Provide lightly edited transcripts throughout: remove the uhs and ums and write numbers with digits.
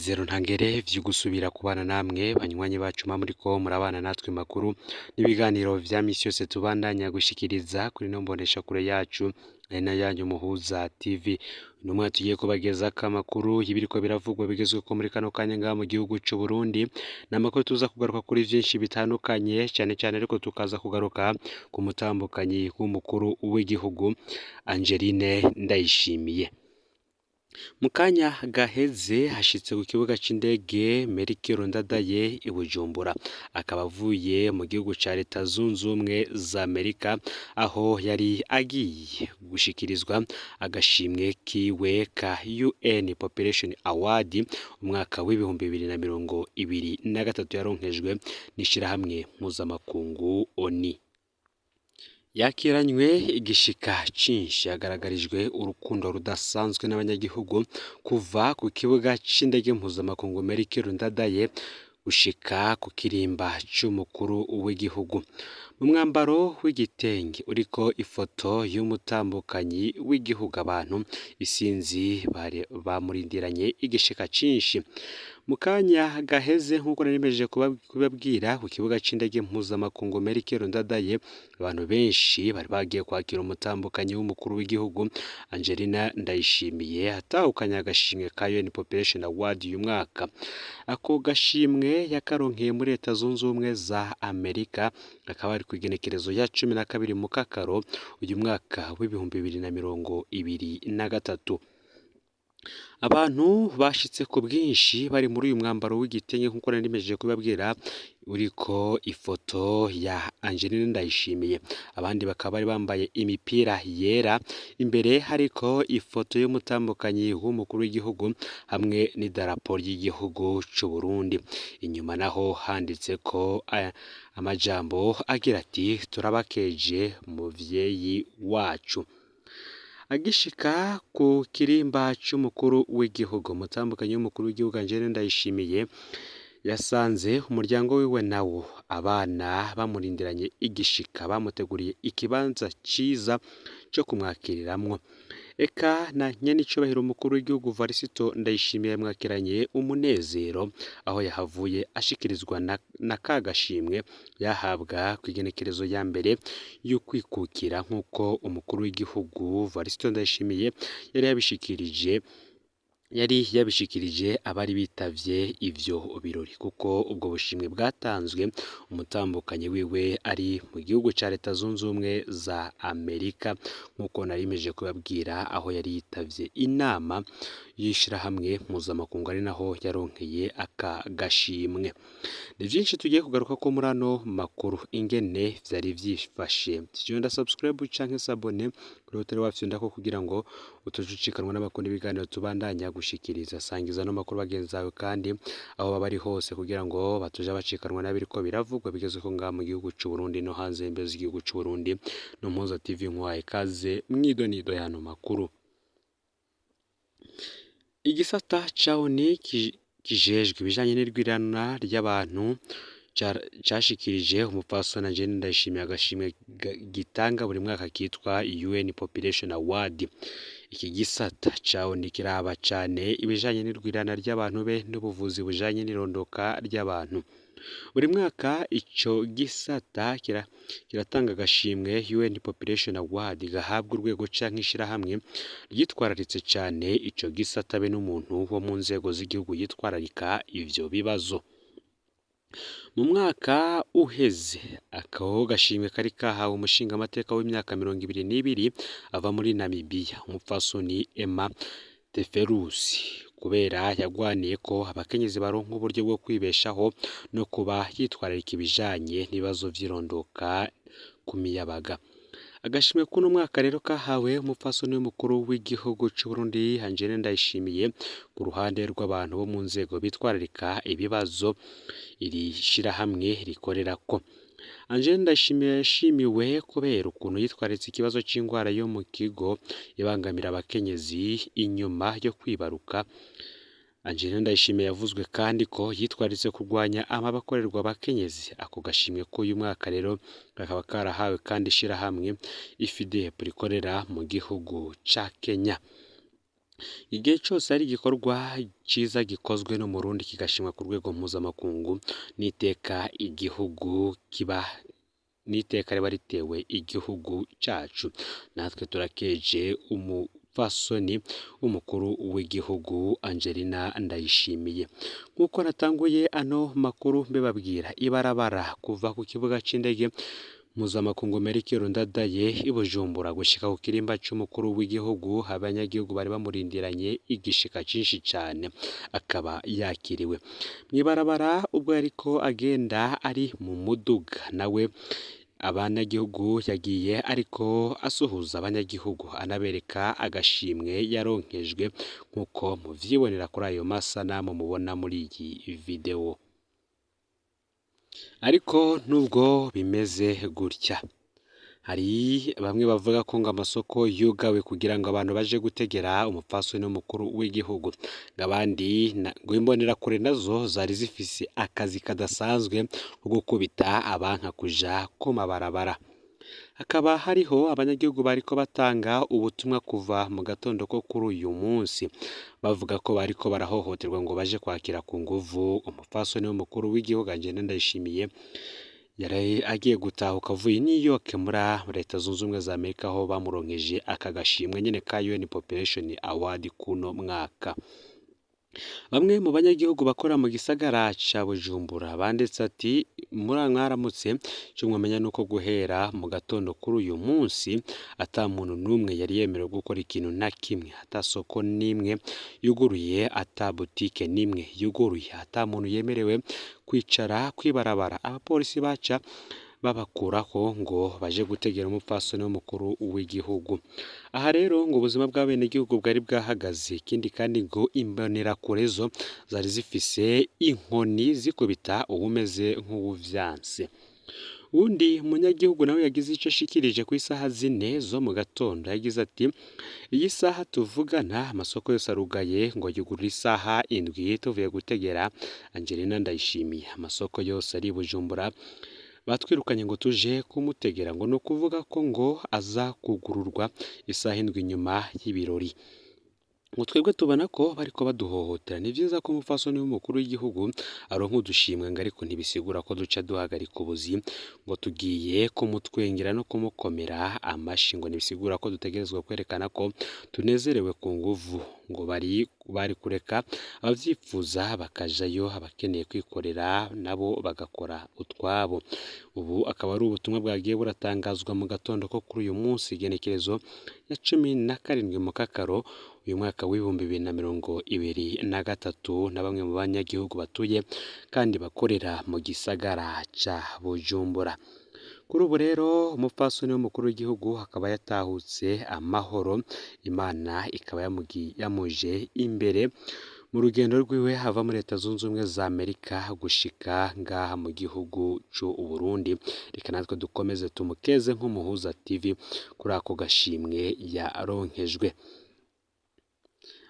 umunezero ntangere vyo gusubira kubana namwe banywanyi bacu muriko murabana natwe makuru n'ibiganiro vya misi yose tubandanya gushikiriza kuri no mbonesha kure yacu ari na yanyu Muhuza TV. Uno mwaka tugiye kubagezako amakuru y'ibiriko biravugwa bigezweko muri kano kanya ngaha mu gihugu c'u Burundi, n'amakuru tuza kugaruka kuri vyinshi bitandukanye cane cane ariko tukaza kugaruka ku mutambukanyi w'umukuru w'igihugu Angeline Ndayishimiye. Mu kanya gaheze hashitse ku kibuga c'indege Melchior Ndadaye i Bujumbura, akaba avuye mu gihugu ca Leta Zunze Ubumwe za Amerika, aho yari agiye gushikirizwa agashimwe kiwe ka UN Population Award umwaka w'ibihumbi 2023 yaronkejwe n'ishirahamwe mpuzamakungu ONU. Yakiranywe igishika cinshi, yagaragarijwe urukundo rudasanzwe n'abanyagihugu kuva ku kibuga c'indege mpuzamakungu Melchior Ndadaye gushika ku kirimba c'umukuru w'igihugu. Mu mwambaro w'igitenge uriko ifoto y'umutambukanyi w'igihugu, abantu isinzi bamurindiranye igishika cinshi. Mu kanya gaheze nk'uko narimejeje kubabwira ku kibuga c'indege mpuzamakungu Melchior Ndadaye, abantu benshi bari bagiye kwakira umutambukanyi w'umukuru w'igihugu Angeline Ndayishimiye atahukanye agashimwe ka UN Population Award uyu mwaka. Ako gashimwe yakaronkeye muri Leta Zunze Ubumwe za Amerika, akaba ari kw'igenekerezo ya 12 mu Kakaro uyu mwaka w'ibihumbi 2023. Abantu bashitse ku bwinshi bari muri uyu mwambaro w'igitenge nk'uko narimejeje kubabwira uriko ifoto ya Angeline Ndayishimiye. Abandi bakaba bari bambaye imipira yera, imbere hariko ifoto y'umutambukanyi w'umukuru w'igihugu hamwe n'idarapo ry'igihugu c'u Burundi. Inyuma naho handitseko amajambo agira ati turabakeje muvyeyi wacu. Agishika ku kirimba c'umukuru w'igihugu, umutambukanyi w'umukuru w'igihugu Angeline Ndayishimiye yasanze umuryango wiwe nawo abana bamurindiranye igishika, bamuteguriye ikibanza ciza co kumwakiriramwo. Eka na nyenicubahiro umukuru w'igihugu Varisito Ndayishimiye yamwakiranye umunezero, aho yahavuye ashikirizwa na kagashimwe yahabwa kw'igenekerezo ya mbere y'ukwikukira, nk'uko umukuru w'igihugu Varisito Ndayishimiye yari yabishikirije abari bitavye ivyo birori, kuko ubwo bushimwe bwatanzwe umutambukanyi wiwe ari mu gihugu ca Leta Zunze Ubumwe za Amerika, nk'uko narimeje kubabwira, aho yari yitavye inama y'ishirahamwe mpuzamakungu ari naho yaronkeye aka gashimwe. Ni vyinshi tugiye kugaruka ko muri ano makuru ingene vyari vyifashe. Vyonda subscribe canke sabone kuri hotel wacu ndako kugira ngo utujucikanwa n'amakuru n'ibiganiro tubandanya gushikiriza. Sangiza no makuru bagenzi bawe kandi aho baba ari hose kugira ngo batuja bacikanwa n'abiriko biravugwa bigezeko ngaha mu gihugu c'u Burundi no hanze y'imbibe z'igihugu c'u Burundi. No Muhuza TV nkwaye kaze mwidonido y'ano makuru. Igisata ca ONU kijejwe ibijanye n'irwirana ry'abantu cashikirije umupfasoni Angeline Ndayishimiye agashimwe gitanga buri mwaka kitwa UN Population Award. Iki gisata ca ONU kiraba cane ibijanye n'irwirana ry'abantu be n'ubuvuzi bujanye n'irondoka ry'abantu. Buri mwaka ico gisata kiratanga agashimwe UN Population Award gahabwa urwego canke ishirahamwe ryitwararitse cane ico gisata be n'umuntu wo mu nzego z'igihugu yitwararika ivyo bibazo. Mu mwaka uheze ako gashimwe kari kahawe umushingamateka w'imyaka 22 ava muri Namibia, umupfasoni Emma Teferusi, kubera yagwaniye ko abakenyezi baronka uburyo bwo kwibeshaho no kuba yitwararika ibijanye n'ibibazo vy'irondoka ku miyabaga. Agashimwe kuno mwaka rero kahawe umupfasoni w'umukuru w'igihugu c'u Burundi Angeline Ndayishimiye ku ruhande rw'abantu bo mu nzego bitwararika ibibazo iri shirahamwe rikorerako. Angeline Ndayishimiye yashimiwe kubera ukuntu yitwararitse ikibazo c'ingwara yo mu kigo ibangamira abakenyezi inyuma yo kwibaruka. Angeline Ndayishimiye yavuzwe kandi ko yitwaritse kurwanya amabakorerwa abakenyezi. Ako gashimwe k'uyu mwaka rero kakaba karahawe kandi ishirahamwe IFIDEP rikorera mu gihugu ca Kenya. Igihe cyose ari igikorwa cyiza gikozwe n'umurundi kigashimwa ku rwego mpuzamakungu n'iteka igihugu kiba n'iteka riba ritewe igihugu cyacu, natwe turakeje umupfasoni w'umukuru w'igihugu Angelina Ndayishimiye. Nk'uko natanguye ano makuru mbibabwira, ibarabara kuva ku kibuga cy'indege mpuzamakungu Melchior Ndadaye i Bujumbura gushika ku kirimba cy'umukuru w'igihugu, abanyagihugu bari bamurindiranye igishika cyinshi cyane, akaba yakiriwe mw'ibarabara ubwo yariko agenda ari mu muduga, nawe abanyagihugu yagiye ariko asuhuza abanyagihugu anabereka agashimwe yaronkejwe nk'uko muvyibonera kuri ayo masanamu mubona muri iyi video. Ariko nubwo bimeze gutya, hari bamwe bavuga ko ngo amasoko yugawe kugira ngo abantu baje gutegera umupfasoni n'umukuru w'igihugu, ngabandi ngo imbonerakure nazo zari zifise akazi kadasanzwe ko gukubita abanka kuja ku mabarabara. Hakaba hariho abanyagihugu bariko batanga ubutumwa kuva mu gatondo ko kuri uyu munsi, bavuga ko bariko barahohoterwa ngo baje kwakira ku nguvu umupfasoni w'umukuru w'igihugu Angelina Ndayishimiye yari agiye gutahuka avuye New York muri Leta Zunze Ubumwe za Amerika, aho bamuronkeje aka gashimwe nyene ka UN Population Award kuno mwaka. Bamwe mu banyagihugu bakora mu gisagara ca Bujumbura banditse ati mwaramutse, cyo mwamenya nuko guhera mu gatondo kuri uyu munsi ata muntu numwe yari yemerewe gukora ikintu na kimwe, ata soko nimwe yuguruye, ata butike nimwe yuguruye, ata muntu yemerewe kwicara kwibarabara. Abapolisi baca babakuraho ngo baje gutegera umupfasoni w'umukuru w'igihugu. Aha rero ngo ubuzima bw'abenegihugu bwari bwahagaze, ikindi kandi ngo imbonerakure zo zari zifise inkoni zikubita uwumeze nk'uwuvyanse. Undi munyagihugu nawe yagize icyo ashikirije ku isaha 4 zo mu gatondo, yagize ati iyi saha tuvugana amasoko yose arugaye, ngo yugurura isaha 7 tuvuye gutegera Angelina Ndayishimiye. Amasoko yose ari Bujumbura batwirukanye ngo tuje kumutegera, ngo no kuvuga ko ngo aza kugururwa isaha 7 nyuma y'ibirori. Ngo twebwe tubona ko bariko baduhohotera. Ni vyiza ko umupfasoni w'umukuru w'igihugu aronka udushimwe, ngo ariko ntibisigura ko duca duhagarika ubuzi ngo tugiye kumutwengera no kumukomera amashi, ngo ntibisigura ko dutegerezwa kwerekana ko tunezerewe ku nguvu, ngo bari kureka abavyifuza bakajayo, abakeneye kwikorera nabo bagakora utwabo. Ubu akaba ari ubutumwa bwagiye buratangazwa mu gatondo ko kuri uyu munsi igenekerezo ya 17 mu Kakaro uyu mwaka w'2023 na bamwe mu banyagihugu batuye kandi bakorera mu gisagara ca Bujumbura. Kuri ubu rero umupfasoni w'umukuru w'igihugu akaba yatahutse amahoro, Imana ikaba yamuje imbere mu rugendo rwiwe hava muri Leta Zunze Ubumwe za Amerika gushika ngaha mu gihugu c'u Burundi. Reka natwe dukomeze tumukeze nk'umuhuza TV kuri ako gashimwe yaronkejwe.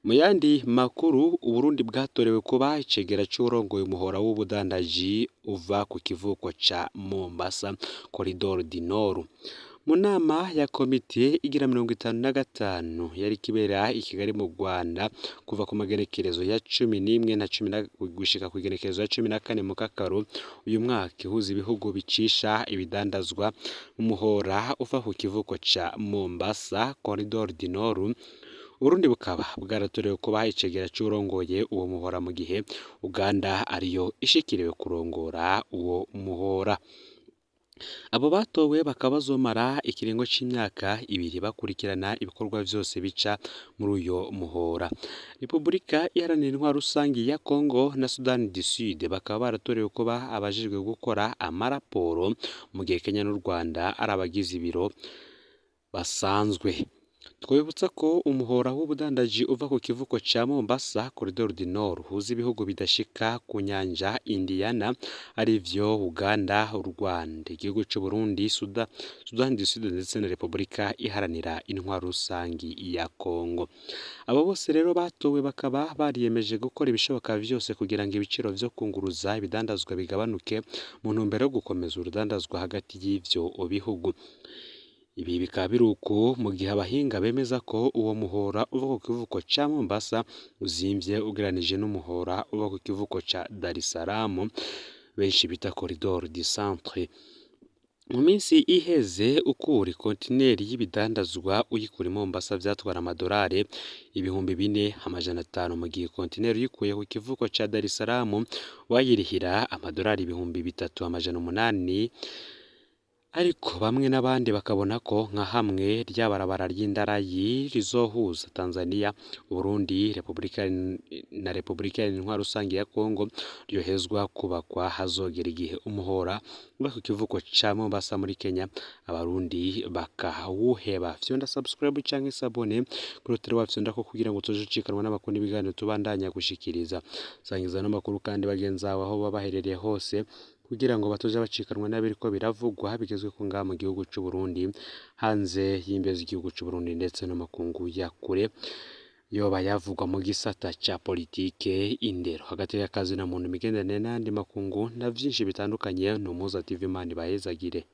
Mu yandi makuru, Uburundi bwatorewe kuba icegera c'urongoye umuhora w'ubudandaji uva ku kivuko ca Mombasa Corridor du Nord. Mu nama ya komite igira 55 yari kibera i Kigali mu Rwanda kuva ku magenekerezo ya 11 na 10 gushika ku igenekerezo ya 14 mu Kakaro uyu mwaka, ihuza ibihugu bicisha ibidandazwa umuhora uva ku kivuko ca Mombasa Corridor du Nord. Urundi bukaba bwaratorewe kuba icegera c'urongoye uwo muhora mu gihe Uganda ariyo ishikiriwe kurongora uwo muhora. Abo batowe bakaba bazomara ikiringo c'imyaka 2 bakurikirana ibikorwa vyose bica muri uyo muhora. Repubulika Iharanira Intwaro Rusangi ya Congo na Sudan du Sud bakaba baratorewe kuba abajejwe gukora amaraporo mu gihe Kenya n'u Rwanda ari abagize ibiro basanzwe. Twibutsa ko umuhora w'ubudandaji uva ku kivuko ca Mombasa Corridor du Nord uhuza ibihugu bidashika ku nyanja Indiana arivyo Uganda, u Rwanda, igihugu c'u Burundi, Sudan du Sud ndetse na Repubulika Iharanira Intwaro Rusangi ya Congo. Abo bose rero batowe bakaba bariyemeje gukora ibishoboka vyose kugira ngo ibiciro vyo kunguruza ibidandazwa bigabanuke mu ntumbero yo gukomeza urudandazwa hagati y'ivyo bihugu. Ibi bikaba biri uko mu gihe abahinga bemeza ko uwo muhora uva ku kivuko ca Mombasa uzimvye ugereranije n'umuhora uva ku kivuko ca Dar es Salaam benshi bita Corridor du Centre. Mu minsi iheze ukura ikontineri y'ibidandazwa uyikura i Mombasa vyatwara amadolari 4,500 mu gihe ikontineri uyikuye ku kivuko ca Dar es Salaam wayirihira amadolari 3,800. Ariko bamwe n'abandi bakabona ko nka hamwe ryabarabara ry'indarayi rizohuza Tanzania, Burundi, Repubulika Intwaro Rusange ya Kongo ryohezwa kubakwa hazogera igihe umuhora uva ku kivuko ca Mombasa muri Kenya abarundi bakawuheba. Fyonda subscribe canke sabone kuri Tele wa Fyonda ko kugira ngo tuje cikanwa n'amakuru n'ibiganiro tubandanya gushikiriza. Sangiza n'amakuru kandi bagenzawe aho baba baherereye hose kugira ngo batoje bacikanwa n'abiriko biravugwa bigezwe ku ngaha mu gihugu c'u Burundi, hanze y'imbezi igihugu c'u Burundi ndetse no makungu ya kure yoba yavugwa mu gisata ca politike, indero, hagati y'akazi na muntu, imigenderanire n'andi makungu na vyinshi bitandukanye. Numuza TV Imana ibahezagire.